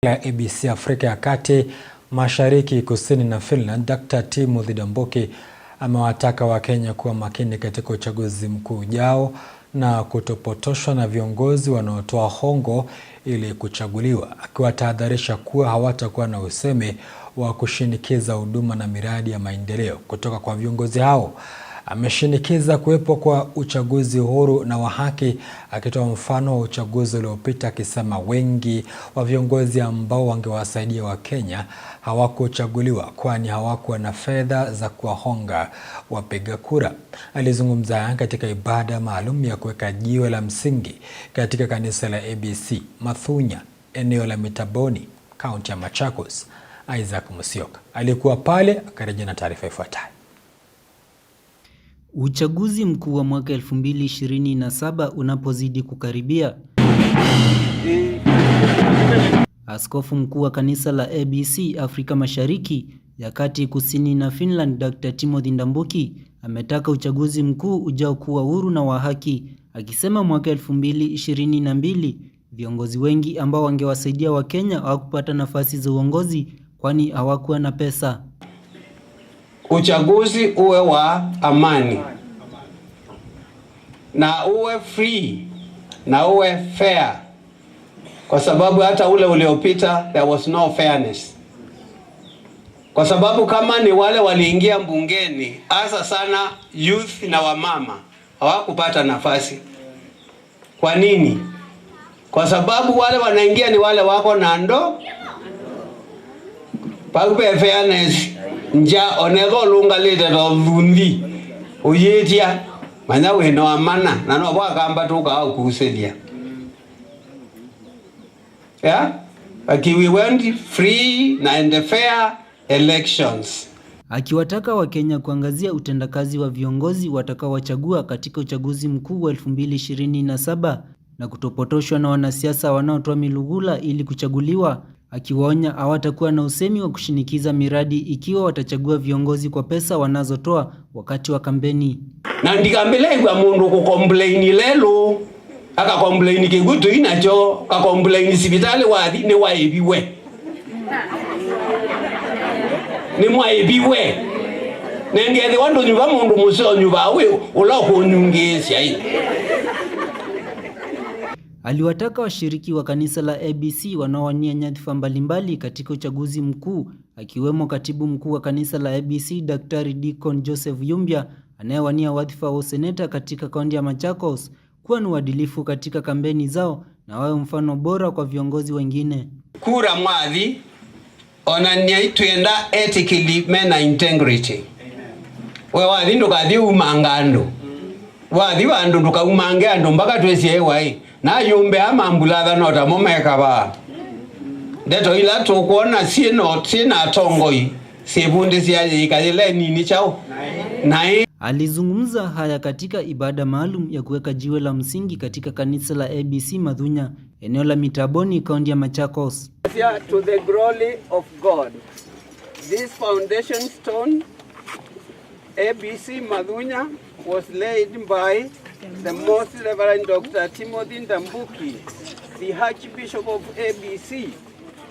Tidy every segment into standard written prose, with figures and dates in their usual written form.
La ABC Afrika ya Kati, Mashariki, Kusini na Finland, Dr. Timothy Ndambuki amewataka Wakenya kuwa makini katika uchaguzi mkuu ujao na kutopotoshwa na viongozi wanaotoa hongo ili kuchaguliwa, akiwatahadharisha kuwa hawatakuwa na usemi wa kushinikiza huduma na miradi ya maendeleo kutoka kwa viongozi hao. Ameshinikiza kuwepo kwa uchaguzi huru na wa haki, akitoa mfano wa uchaguzi uliopita, akisema wengi wa viongozi ambao wangewasaidia Wakenya hawakuchaguliwa kwani hawakuwa na fedha za kuwahonga wapiga kura. Alizungumza katika ibada maalum ya kuweka jiwe la msingi katika kanisa la ABC Mathunya, eneo la Mitaboni, kaunti ya Machakos. Isaac Musyoka alikuwa pale, akarejea na taarifa ifuatayo. Uchaguzi mkuu wa mwaka 2027 unapozidi kukaribia, Askofu mkuu wa kanisa la ABC Afrika Mashariki ya Kati, Kusini na Finland, Dr. Timothy Ndambuki ametaka uchaguzi mkuu ujao kuwa huru na wa haki, akisema mwaka 2022 viongozi wengi ambao wangewasaidia Wakenya hawakupata nafasi za uongozi kwani hawakuwa na pesa. Uchaguzi uwe wa amani na uwe free na uwe fair, kwa sababu hata ule uliopita there was no fairness. Kwa sababu kama ni wale waliingia mbungeni, hasa sana youth na wamama, hawakupata nafasi. Kwa nini? Kwa sababu wale wanaingia ni wale wako na ndo pagbe fairness nja onego lunga lete do lundi uyetia manya weno amana na no bwakamba tuka ukusedia. Yeah, we want free and fair elections. Akiwataka Wakenya kuangazia utendakazi wa viongozi watakaowachagua katika uchaguzi mkuu wa 2027 na kutopotoshwa na wanasiasa wanaotoa milugula ili kuchaguliwa, akiwaonya hawatakuwa na usemi wa kushinikiza miradi ikiwa watachagua viongozi kwa pesa wanazotoa wakati wa kampeni. Na ndikambelewa mundu kukomplaini lelo aka komplaini kigutu inacho ka komplaini sibitali wathi ni waibiwe ni mwaibiwe nengethi wandu nyuba mundu musio nyuba we ulako nyungesia hii. Aliwataka washiriki wa kanisa la ABC wanaowania nyadhifa mbalimbali katika uchaguzi mkuu, akiwemo katibu mkuu wa kanisa la ABC Daktari Deacon Joseph Yumbia anayewania wadhifa wa useneta katika kaunti ya Machakos, kuwa ni uadilifu katika kampeni zao na wawe mfano bora kwa viongozi wengine. Kura mwathi onania itwenda ethically mena integrity. We wathi ndukathi umangando wathi wandu ndukaumange andu mpaka twesie wai na yumbe amambula nota momeka ba ndeto ila tukuona sina tongoi sebundi siaje ikale nini chao nae. Alizungumza haya katika ibada maalum ya kuweka jiwe la msingi katika kanisa la ABC Mathunya, eneo la Mitaboni, kaunti ya Machakos. To the glory of God, this foundation stone ABC Mathunya was laid by the Most Reverend Dr. Timothy Ndambuki, the Archbishop of ABC,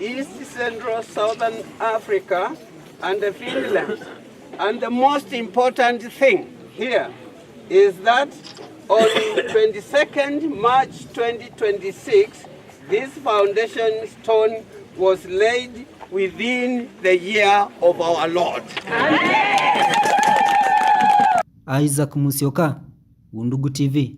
East Central Southern Africa and Finland. And the most important thing here is that on 22nd March 2026, this foundation stone was laid within the year of our Lord. Isaac Musyoka, Undugu TV.